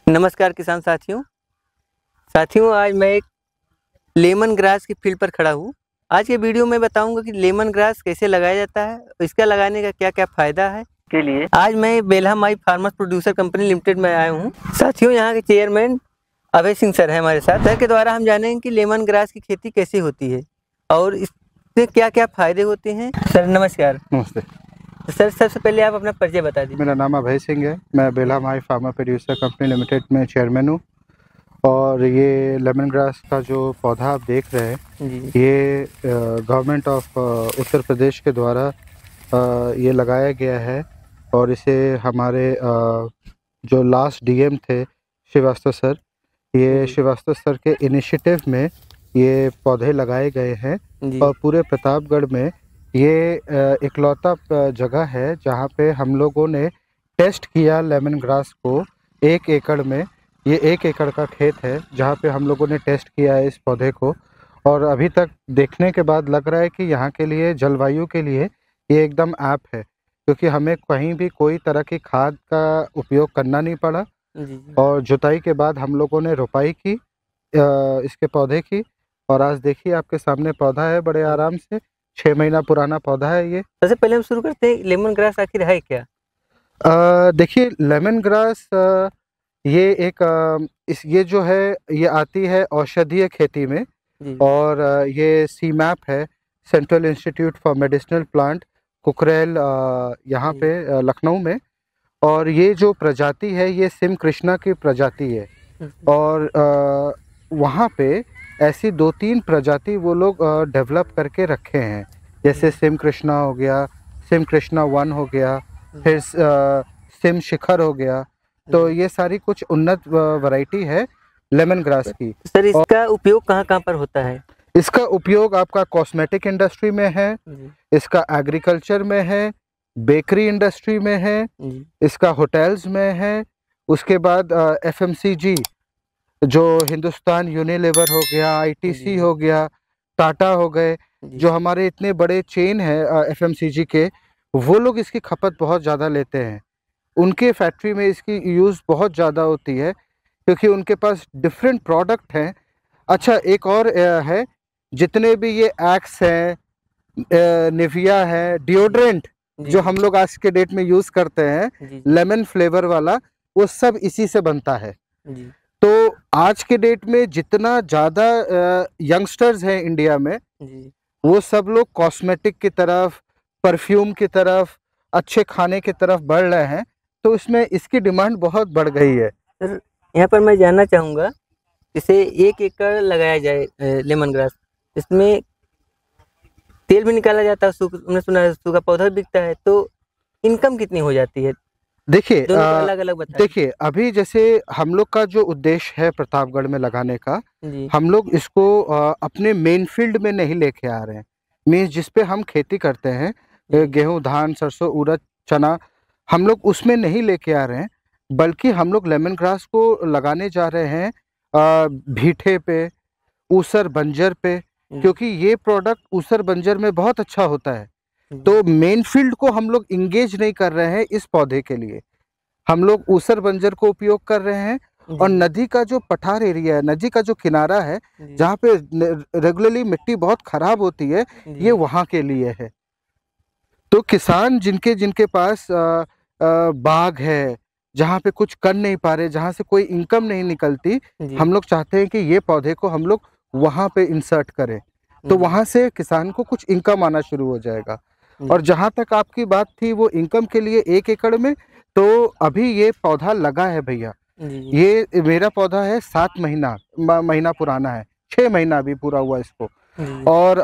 नमस्कार किसान साथियों आज मैं एक लेमन ग्रास की फील्ड पर खड़ा हूँ। आज के वीडियो में बताऊंगा कि लेमन ग्रास कैसे लगाया जाता है, इसका लगाने का क्या क्या फायदा है। के लिए आज मैं बेल्हा माई फार्मर्स प्रोड्यूसर कंपनी लिमिटेड में आया हूँ। साथियों, यहाँ के चेयरमैन अभय सिंह सर है हमारे साथ। सर के द्वारा हम जानेंगे कि लेमन ग्रास की खेती कैसे होती है और इससे क्या क्या फायदे होते हैं। सर नमस्कार। नमस्ते सर, सबसे पहले आप अपना परिचय बता दीजिए। मेरा नाम अभय सिंह है। मैं बेल्हा माई फार्मर प्रोड्यूसर कंपनी लिमिटेड में चेयरमैन हूँ। और ये लेमन ग्रास का जो पौधा आप देख रहे हैं ये गवर्नमेंट ऑफ उत्तर प्रदेश के द्वारा ये लगाया गया है। और इसे हमारे जो लास्ट डीएम थे श्रीवास्तव सर, ये श्रीवास्तव सर के इनिशिएटिव में ये पौधे लगाए गए हैं। और पूरे प्रतापगढ़ में ये इकलौता जगह है जहाँ पे हम लोगों ने टेस्ट किया लेमन ग्रास को 1 एकड़ में। ये 1 एकड़ का खेत है जहाँ पे हम लोगों ने टेस्ट किया है इस पौधे को। और अभी तक देखने के बाद लग रहा है कि यहाँ के लिए, जलवायु के लिए ये एकदम ऐप है, क्योंकि हमें कहीं भी कोई तरह की खाद का उपयोग करना नहीं पड़ा। और जुताई के बाद हम लोगों ने रोपाई की इसके पौधे की। और आज देखिए आपके सामने पौधा है, बड़े आराम से 6 महीना पुराना पौधा है ये। सबसे पहले हम शुरू करते हैं, लेमन ग्रास आखिर है क्या? देखिए लेमन ग्रास ये एक ये जो है ये आती है औषधीय खेती में। और ये सीमैप है, central institute for medicinal plant, Kukrail, यहाँ पे लखनऊ में। और ये जो प्रजाति है ये सिम कृष्णा की प्रजाति है। और वहाँ पे ऐसी 2-3 प्रजाति वो लोग डेवलप करके रखे हैं, जैसे सिम कृष्णा हो गया, सिम कृष्णा 1 हो गया, फिर सिम शिखर हो गया। तो ये सारी कुछ उन्नत वैरायटी है लेमन ग्रास की। सर, इसका उपयोग कहाँ कहाँ पर होता है? इसका उपयोग आपका कॉस्मेटिक इंडस्ट्री में है, इसका एग्रीकल्चर में है, बेकरी इंडस्ट्री में है, इसका होटल्स में है। उसके बाद FMCG जो हिंदुस्तान यूनिलीवर हो गया, ITC हो गया, टाटा हो गए, जो हमारे इतने बड़े चेन है FMCG के, वो लोग इसकी खपत बहुत ज़्यादा लेते हैं। उनके फैक्ट्री में इसकी यूज़ बहुत ज़्यादा होती है, क्योंकि उनके पास डिफरेंट प्रोडक्ट हैं। अच्छा, एक और है, जितने भी ये एक्स हैं, निविया है, डिओड्रेंट जो हम लोग आज के डेट में यूज़ करते हैं, लेमन फ्लेवर वाला, वो सब इसी से बनता है। तो आज के डेट में जितना ज़्यादा यंगस्टर्स हैं इंडिया में, वो सब लोग कॉस्मेटिक की तरफ, परफ्यूम की तरफ, अच्छे खाने की तरफ बढ़ रहे हैं। तो इसमें इसकी डिमांड बहुत बढ़ गई है। सर, यहाँ पर मैं जानना चाहूँगा, इसे 1 एकड़ लगाया जाए लेमन ग्रास, इसमें तेल भी निकाला जाता है, हमने सुना है सूखा पौधा भी बिकता है, तो इनकम कितनी हो जाती है? देखिए अलग अलग बताइए। देखिए, अभी जैसे हम लोग का जो उद्देश्य है प्रतापगढ़ में लगाने का, हम लोग इसको अपने मेन फील्ड में नहीं लेके आ रहे हैं। मीन्स जिस पे हम खेती करते हैं, गेहूं, धान, सरसों, उड़द, चना, हम लोग उसमें नहीं लेके आ रहे हैं, बल्कि हम लोग लेमन ग्रास को लगाने जा रहे हैं भीठे पे, ऊसर बंजर पे, क्योंकि ये प्रोडक्ट ऊसर बंजर में बहुत अच्छा होता है। तो मेन फील्ड को हम लोग इंगेज नहीं कर रहे हैं इस पौधे के लिए। हम लोग ऊसर बंजर को उपयोग कर रहे हैं। और नदी का जो पठार एरिया है, नदी का जो किनारा है, जहाँ पे रेगुलरली मिट्टी बहुत खराब होती है, ये वहाँ के लिए है। तो किसान जिनके पास बाग है, जहाँ पे कुछ कर नहीं पा रहे, जहाँ से कोई इनकम नहीं निकलती, हम लोग चाहते हैं कि ये पौधे को हम लोग वहाँ पे इंसर्ट करें, तो वहाँ से किसान को कुछ इनकम आना शुरू हो जाएगा। और जहाँ तक आपकी बात थी वो इनकम के लिए 1 एकड़ में, तो अभी ये पौधा लगा है भैया, ये मेरा पौधा है 7 महीना पुराना है, 6 महीना अभी पूरा हुआ इसको। और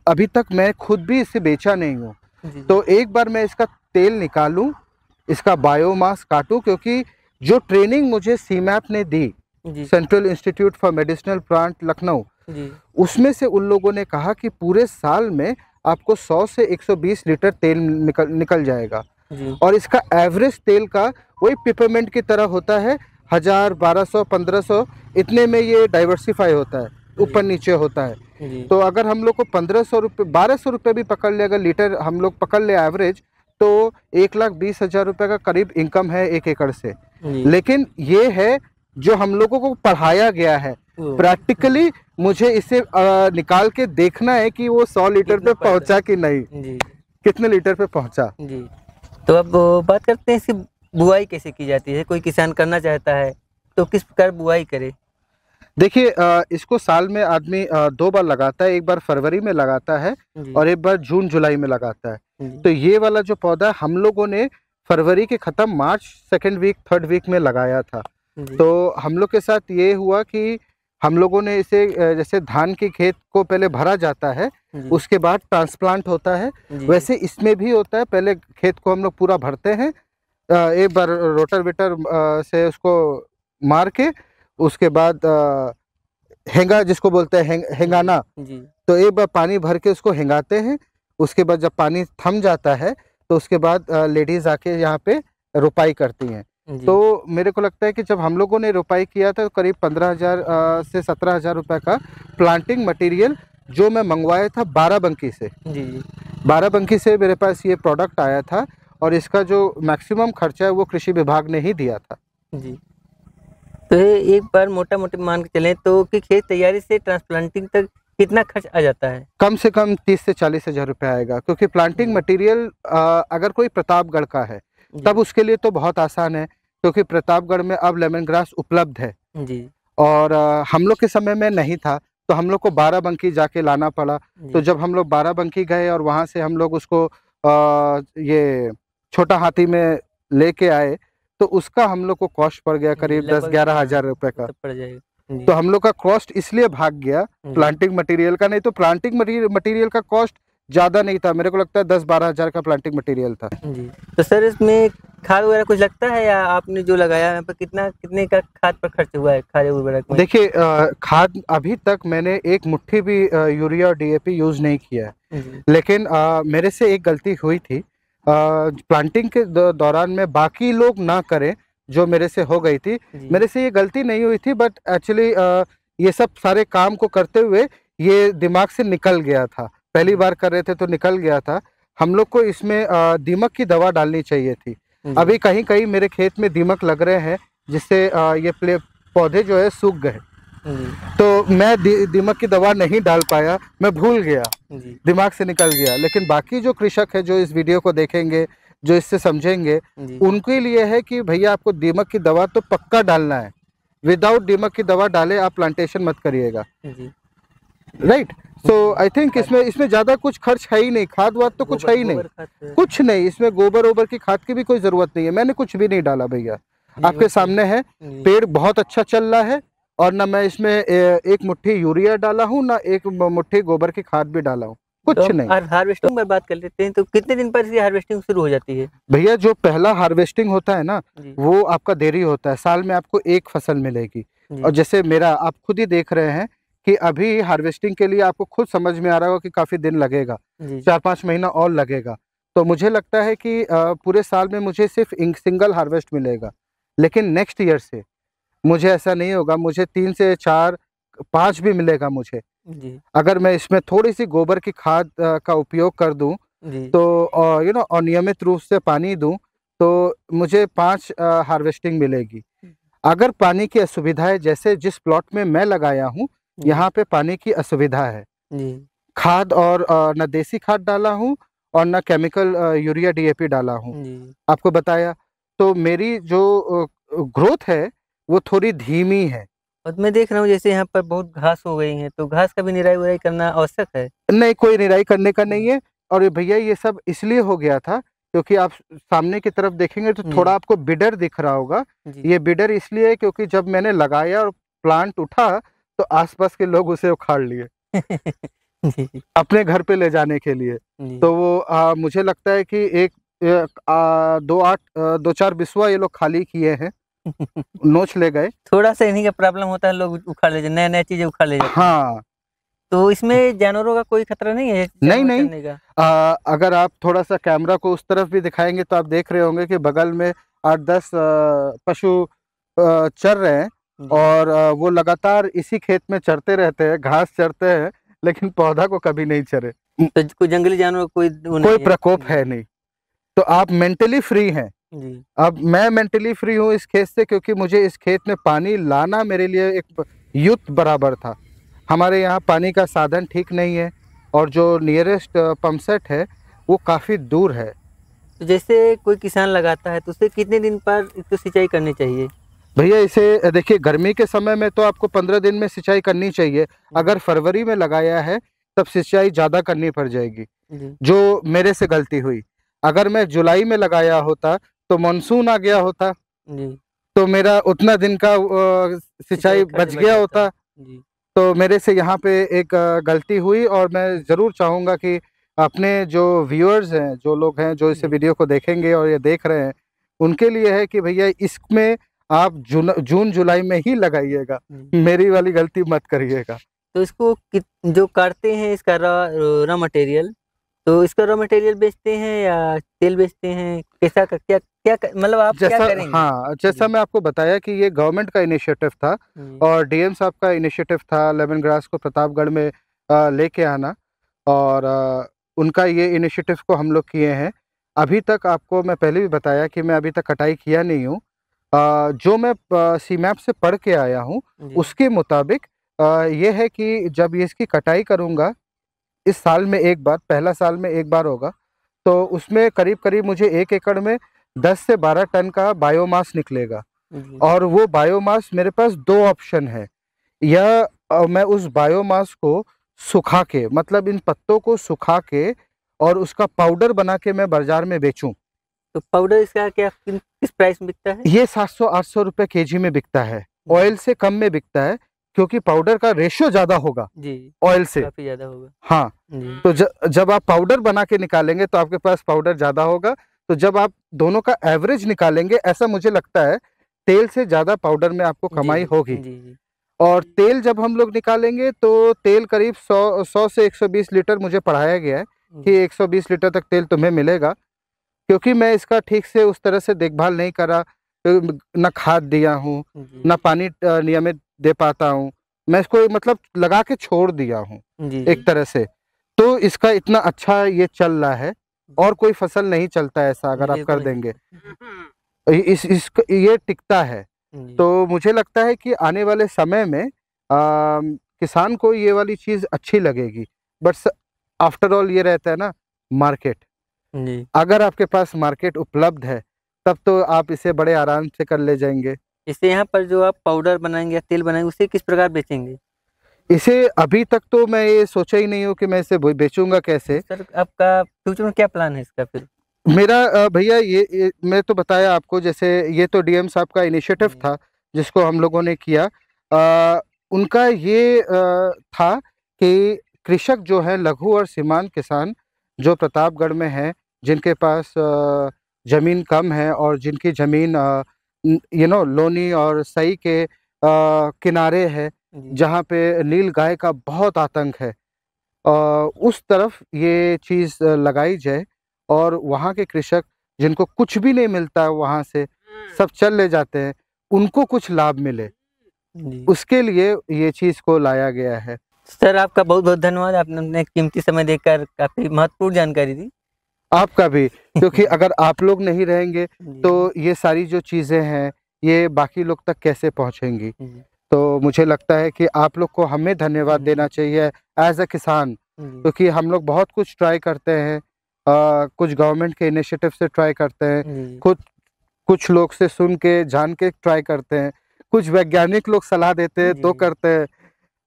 अभी तक मैं खुद भी इसे बेचा नहीं हूँ। तो एक बार मैं इसका तेल निकालूं, इसका बायोमास काटूं, क्योंकि जो ट्रेनिंग मुझे सीमैप ने दी, central institute for medicinal plant Lucknow, उसमें से उन लोगों ने कहा कि पूरे साल में आपको 100 से 120 लीटर तेल निकल जाएगा। और इसका एवरेज तेल का वही पिपरमेंट की तरह होता है, 1000, 1200, 1500 इतने में ये डाइवर्सिफाई होता है, ऊपर नीचे होता है। तो अगर हम लोग को 1500 रुपये, 1200 रुपये भी पकड़ ले, अगर लीटर हम लोग पकड़ ले एवरेज, तो 1,20,000 रुपये का करीब इनकम है 1 एकड़ से। लेकिन ये है जो हम लोगों को पढ़ाया गया है, प्रैक्टिकली मुझे इसे निकाल के देखना है कि वो 100 लीटर पे पहुंचा कि नहीं जी। कितने लीटर पे पहुंचा जी। तो अब बात करते हैं इसकी बुआई कैसे की जाती है। कोई किसान करना चाहता है तो किस प्रकार बुआई करे। देखिए इसको साल में आदमी 2 बार लगाता है, एक बार फरवरी में लगाता है और एक बार जून जुलाई में लगाता है। तो ये वाला जो पौधा हम लोगों ने फरवरी के खत्म मार्च 2nd वीक 3rd वीक में लगाया था। तो हम लोग के साथ ये हुआ कि हम लोगों ने इसे जैसे धान के खेत को पहले भरा जाता है, उसके बाद ट्रांसप्लांट होता है, वैसे इसमें भी होता है। पहले खेत को हम लोग पूरा भरते हैं, एक बार रोटावेटर से उसको मार के, उसके बाद हेंगा जिसको बोलते हैं हेंगाना जी। तो एक बार पानी भर के उसको हेंगाते हैं। उसके बाद जब पानी थम जाता है तो उसके बाद लेडीज आके यहाँ पे रोपाई करती हैं। तो मेरे को लगता है कि जब हम लोगों ने रोपाई किया था तो करीब 15,000 से 17,000 रुपये का प्लांटिंग मटेरियल जो मैं मंगवाया था बाराबंकी से जी। बाराबंकी से मेरे पास ये प्रोडक्ट आया था और इसका जो मैक्सिमम खर्चा है वो कृषि विभाग ने ही दिया था जी। तो एक बार मोटा मोटी मान के चलें तो कि खेत तैयारी से ट्रांसप्लांटिंग तक कितना खर्च आ जाता है। कम से कम 30 से 40 हज़ार रुपये आएगा, क्योंकि प्लांटिंग मटेरियल अगर कोई प्रतापगढ़ का है तब उसके लिए तो बहुत आसान है, क्योंकि प्रतापगढ़ में अब लेमन ग्रास उपलब्ध है जी। और हम लोग के समय में नहीं था तो हम लोग को बाराबंकी जाके लाना पड़ा। तो जब हम लोग बाराबंकी गए और वहाँ से हम लोग उसको ये छोटा हाथी में लेके आए तो उसका हम लोग को कॉस्ट पड़ गया करीब 10-11 हज़ार रुपये का पड़ जाएगा। तो हम लोग का कॉस्ट इसलिए भाग गया प्लांटिंग मटेरियल का, नहीं तो प्लांटिंग मटेरियल का कॉस्ट ज़्यादा नहीं था। मेरे को लगता है 10-12 हज़ार का प्लांटिंग मटेरियल था जी। तो सर इसमें खाद वगैरह कुछ लगता है या आपने जो लगाया है कितने का खाद पर खर्च हुआ है खाद उर्वरक में? देखिए खाद अभी तक मैंने एक मुट्ठी भी यूरिया और डीएपी यूज नहीं किया है, लेकिन मेरे से एक गलती हुई थी प्लांटिंग के दौरान में, बाकी लोग ना करें जो मेरे से हो गई थी। मेरे से ये गलती नहीं हुई थी, बट एक्चुअली ये सब सारे काम को करते हुए ये दिमाग से निकल गया था। पहली बार कर रहे थे तो निकल गया था। हम लोग को इसमें दीमक की दवा डालनी चाहिए थी। अभी कहीं कहीं मेरे खेत में दीमक लग रहे हैं जिससे ये पौधे जो है सूख गए। तो मैं दीमक की दवा नहीं डाल पाया, मैं भूल गया, दिमाग से निकल गया। लेकिन बाकी जो कृषक है जो इस वीडियो को देखेंगे, जो इससे समझेंगे, उनके लिए है कि भैया आपको दीमक की दवा तो पक्का डालना है। विदाउट दीमक की दवा डाले आप प्लांटेशन मत करिएगा, राइट। सो आई थिंक इसमें ज्यादा कुछ खर्च है ही नहीं, खाद वाद तो कुछ है ही नहीं, कुछ नहीं। इसमें गोबर ओबर की खाद की भी कोई जरूरत नहीं है। मैंने कुछ भी नहीं डाला भैया, आपके सामने है। पेड़ बहुत अच्छा चल रहा है और ना मैं इसमें एक मुट्ठी यूरिया डाला हूँ, ना एक मुट्ठी गोबर की खाद भी डाला हूँ, कुछ तो नहीं। हार्वेस्टिंग पर बात कर लेते हैं, तो कितने दिन पर इसकी हार्वेस्टिंग शुरू हो जाती है? भैया जो पहला हार्वेस्टिंग होता है ना, वो आपका देरी होता है। साल में आपको एक फसल मिलेगी, और जैसे मेरा आप खुद ही देख रहे हैं कि अभी हार्वेस्टिंग के लिए आपको खुद समझ में आ रहा होगा कि काफी दिन लगेगा, 4-5 महीना और लगेगा। तो मुझे लगता है कि पूरे साल में मुझे सिर्फ सिंगल हार्वेस्ट मिलेगा, लेकिन नेक्स्ट ईयर से मुझे ऐसा नहीं होगा, मुझे 3 से 4-5 भी मिलेगा मुझे जी। अगर मैं इसमें थोड़ी सी गोबर की खाद का उपयोग कर दूं तो और नियमित रूप से पानी दूं तो मुझे 5 हार्वेस्टिंग मिलेगी। अगर पानी की असुविधा है, जैसे जिस प्लॉट में मैं लगाया हूं यहाँ पे पानी की असुविधा है जी। खाद और न देसी खाद डाला हूं और न केमिकल यूरिया डीएपी डाला हूं, आपको बताया। तो मेरी जो ग्रोथ है वो थोड़ी धीमी है। और मैं देख रहा हूँ जैसे यहाँ पर बहुत घास हो गई है, तो घास का भी निराई उराई करना आवश्यक है? नहीं, कोई निराई करने का नहीं है। और भैया ये सब इसलिए हो गया था क्योंकि आप सामने की तरफ देखेंगे तो थोड़ा आपको बिडर दिख रहा होगा। ये बिडर इसलिए है क्योंकि जब मैंने लगाया और प्लांट उठा तो आसपास के लोग उसे उखाड़ लिए अपने घर पे ले जाने के लिए। तो वो मुझे लगता है कि 2-4 बिस्वा ये लोग खाली किए हैं नोच ले गए। थोड़ा सा इन्हीं का प्रॉब्लम होता है, लोग उखाड़ ले, नए चीजें उखाड़ ले जाते हैं। हाँ, तो इसमें जानवरों का कोई खतरा नहीं है? नहीं। अगर आप थोड़ा सा कैमरा को उस तरफ भी दिखाएंगे तो आप देख रहे होंगे कि बगल में 8-10 पशु चर रहे हैं और वो लगातार इसी खेत में चरते रहते हैं, घास चरते हैं, लेकिन पौधा को कभी नहीं चरे। तो कोई जंगली जानवर कोई प्रकोप है नहीं। तो आप मेंटली फ्री हैं जी। अब मैं मेंटली फ्री हूँ इस खेत से, क्योंकि मुझे इस खेत में पानी लाना मेरे लिए एक युद्ध बराबर था। हमारे यहाँ पानी का साधन ठीक नहीं है और जो नियरेस्ट पंप सेट है वो काफ़ी दूर है। तो जैसे कोई किसान लगाता है तो उसे कितने दिन पर इसको सिंचाई करनी चाहिए? भैया इसे देखिए, गर्मी के समय में तो आपको 15 दिन में सिंचाई करनी चाहिए। अगर फरवरी में लगाया है तब सिंचाई ज़्यादा करनी पड़ जाएगी, जी। जो मेरे से गलती हुई। अगर मैं जुलाई में लगाया होता तो मानसून आ गया होता, जी। तो मेरा उतना दिन का सिंचाई सिंचाई खर्च बच बच गया जाता। होता। जी। तो मेरे से यहाँ पे एक गलती हुई, और मैं ज़रूर चाहूँगा कि अपने जो व्यूअर्स हैं, जो लोग हैं जो इस जी। वीडियो को देखेंगे और ये देख रहे हैं, उनके लिए है कि भैया इसमें आप जून जुलाई में ही लगाइएगा, जी। मेरी वाली गलती मत करिएगा। तो इसको जो काटते हैं इसका रॉ मटेरियल, तो इसका रॉ मटेरियल बेचते हैं या तेल बेचते हैं? कैसा क्या क्या मतलब आप क्या जैसा करेंगे? हाँ, जैसा जी। मैं आपको बताया कि ये गवर्नमेंट का इनिशिएटिव था जी। और डीएम साहब का इनिशिएटिव था लेमन ग्रास को प्रतापगढ़ में लेके आना, और उनका ये इनिशिएटिव को हम लोग किए हैं। अभी तक आपको मैं पहले भी बताया कि मैं अभी तक कटाई किया नहीं हूँ। जो मैं सीमैप से पढ़ के आया हूँ जी। उसके मुताबिक ये है कि जब ये इसकी कटाई करूँगा, इस साल में एक बार, पहला साल में एक बार होगा, तो उसमें करीब-करीब मुझे 1 एकड़ में 10 से 12 टन का बायोमास निकलेगा। जी। और वो बायोमास मेरे पास 2 ऑप्शन है। या मैं उस बायोमास को सुखा के, मतलब इन पत्तों को सुखा के और उसका पाउडर बना के मैं बाज़ार में बेचूँ। तो पाउडर इसका क्या किस प्राइस में बिकता है? ये 700-800 रुपए केजी में बिकता है। जी। ऑयल से कम में बिकता है, क्योंकि पाउडर का रेशियो ज़्यादा होगा जी। ऑयल से। काफ़ी ज़्यादा होगा। हाँ, जी। तो जब आप पाउडर बना के निकालेंगे तो आपके पास पाउडर ज़्यादा होगा। तो जब आप दोनों का एवरेज निकालेंगे, ऐसा मुझे लगता है, तेल से ज़्यादा पाउडर में आपको जी। कमाई होगी। जी। जी। और तेल जब हम लोग निकालेंगे तो तेल करीब 100 से 120 लीटर मुझे पढ़ाया गया है कि जी। 120 लीटर तक तेल तुम्हें मिलेगा। क्योंकि मैं इसका ठीक से उस तरह से देखभाल नहीं करा, ना खाद दिया हूँ, जी। ना पानी नियमित दे पाता हूँ। मैं इसको मतलब लगा के छोड़ दिया हूँ जी। एक तरह से। तो इसका इतना अच्छा ये चल रहा है, और कोई फसल नहीं चलता है ऐसा अगर आप कर बिल्कुल नहीं देंगे। चलता। ये टिकता है। जी। तो मुझे लगता है कि आने वाले समय में किसान को ये वाली चीज़ अच्छी लगेगी। बट आफ्टर ऑल ये रहता है ना, मार्केट। जी। अगर आपके पास मार्केट उपलब्ध है, तब तो आप इसे बड़े आराम से कर ले जाएँगे। इससे यहाँ पर जो आप पाउडर बनाएँगे या तेल बनाएँगे उसे किस प्रकार बेचेंगे? इसे अभी तक तो मैं ये सोचा ही नहीं हूँ कि मैं इसे बेचूँगा तो कैसे? सर आपका फ्यूचर में क्या प्लान है इसका फिर? मेरा भैया ये मैं तो बताया आपको, जैसे ये तो डीएम साहब का इनिशिएटिव जी। था, जिसको हम लोगों ने किया। उनका ये था कि कृषक जो है, लघु और सीमांत किसान जो प्रतापगढ़ में हैं, जिनके पास ज़मीन कम है और जिनकी ज़मीन लोनी और सई के किनारे है, जी। जहाँ पे नीलगाय का बहुत आतंक है। अ, उस तरफ ये चीज़ लगाई जाए, और वहाँ के कृषक जिनको कुछ भी नहीं मिलता है वहाँ से, सब चले जाते हैं, उनको कुछ लाभ मिले, जी। उसके लिए ये चीज़ को लाया गया है। सर आपका बहुत-बहुत धन्यवाद। आपने अपने कीमती समय देकर काफ़ी महत्वपूर्ण जानकारी दी। आपका भी, क्योंकि अगर आप लोग नहीं रहेंगे तो जी। ये सारी जो चीज़ें हैं, ये बाकी लोग तक कैसे पहुँचेंगी? जी। तो मुझे लगता है कि आप लोग को हमें धन्यवाद देना जी। चाहिए एज़ अ किसान, जी। क्योंकि हम लोग बहुत कुछ ट्राई करते हैं। कुछ गवर्नमेंट के इनिशिएटिव से ट्राई करते हैं, जी। खुद कुछ लोग से सुन के, जान के ट्राई करते हैं, कुछ वैज्ञानिक लोग सलाह देते हैं तो जी। करते हैं।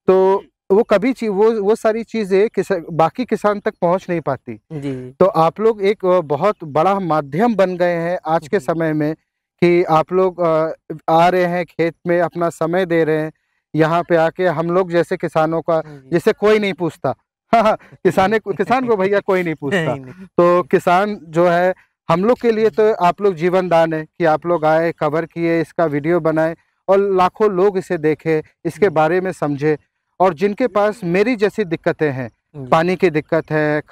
तो वो कभी वो सारी चीज़ें बाकी किसान तक पहुँच नहीं पाती। जी। तो आप लोग एक बहुत बड़ा माध्यम बन गए हैं आज के जी। समय में, कि आप लोग आ रहे हैं खेत में, अपना समय दे रहे हैं। यहाँ पे आके हम लोग जैसे किसानों का, जी। जिसे कोई नहीं पूछता। हाँ, हाँ, किसान को भैया कोई नहीं पूछता। नहीं, नहीं। तो किसान जो है, हम लोग के लिए तो आप लोग जीवन दान है कि आप लोग आए, कवर किए, इसका वीडियो बनाए और लाखों लोग इसे देखें, इसके जी। बारे में समझे। और जिनके पास मेरी जैसी दिक्कतें हैं, जी। पानी की दिक्कत है,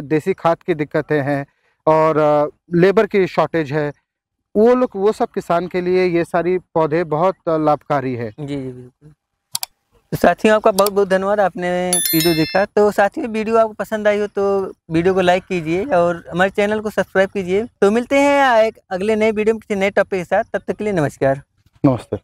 देसी खाद की दिक्कतें हैं, और लेबर की शॉर्टेज है, वो सब किसान के लिए ये सारी पौधे बहुत लाभकारी है। जी, जी, बिल्कुल। तो साथियों आपका बहुत बहुत धन्यवाद, आपने वीडियो देखा। तो साथियों वीडियो आपको पसंद आई हो तो वीडियो को लाइक कीजिए और हमारे चैनल को सब्सक्राइब कीजिए। तो मिलते हैं एक अगले नए वीडियो में किसी नए टॉपिक के साथ, तब तक के लिए नमस्कार। नमस्ते।